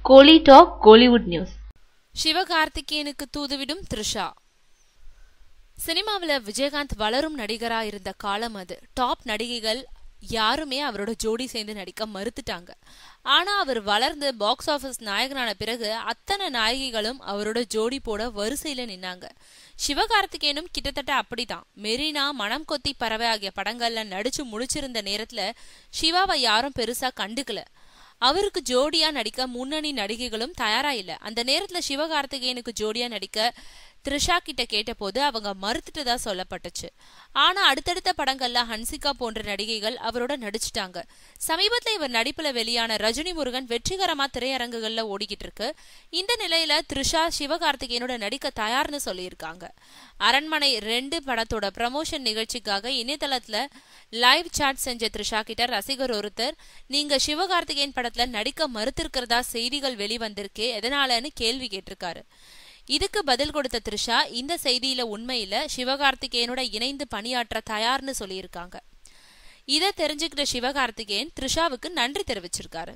கோலி talk Kollywood news. சிவகார்த்திகேயனுக்கு தூதுவிடும் Trisha. சினிமாவில் விஜயகாந்த் வளரும் நடிகரா இருந்த காலம் அது. டாப் நடிகைகள் யாருமே அவரோட ஜோடி சேர்ந்து நடிக்க மறுத்துட்டாங்க. ஆனா அவர் வளர்ந்து பாக்ஸ் ஆபீஸ் நாயகனான பிறகு அத்தனை நாயகிகளும் அவரோட ஜோடி போட வரிசையில நின்னாங்க. சிவகார்த்திகேயனும் கிட்டத்தட்ட அப்படிதான். மெரினா, மனம் கொத்தி பறவை ஆகிய படங்கள்ல நடிச்சு முடிச்சிருந்த நேரத்துல சிவாவை யாரும் பெருசா கண்டுக்கல. அவருக்கு ஜோடியா நடிக்க முன்னணி நடிகைகளும் தயாரா இல்ல. அந்த நேரத்துல சிவகார்த்திகேயனுக்கு ஜோடியா நடிக்க த்ரிஷா கிட்ட கேட்ட போது அவங்க மறுத்துட்டதா சொல்லப்பட்டுச்சு. ஆனா அடுத்தடுத்த படங்கள்ல ஹன்சிகா போன்ற நடிகைகள் அவரோட நடிச்சுட்டாங்க. சமீபத்துல இவர் நடிப்புல வெளியான ரஜினி முருகன் வெற்றிகரமா திரையரங்குகள்ல ஓடிக்கிட்டு இருக்கு. இந்த நிலையில த்ரிஷா சிவகார்த்திகேயனோட நடிக்க தயார்னு சொல்லியிருக்காங்க. அரண்மனை 2 படத்தோட ப்ரமோஷன் நிகழ்ச்சிக்காக இணையதளத்துல லைவ் சாட் செஞ்ச த்ரிஷா கிட்ட ரசிகர் ஒருத்தர், நீங்க சிவகார்த்திகேயன் படத்துல நடிக்க மறுத்திருக்கிறதா செய்திகள் வெளிவந்திருக்கே, எதனாலன்னு கேள்வி கேட்டிருக்காரு. இதுக்கு பதில் கொடுத்த த்ரிஷா, இந்த செய்தியில உண்மையில சிவகார்த்திகேயனோட இணைந்து பணியாற்ற தயார்னு சொல்லியிருக்காங்க. இதை தெரிஞ்சுக்கிட்ட சிவகார்த்திகேயன் த்ரிஷாவுக்கு நன்றி தெரிவிச்சிருக்காரு.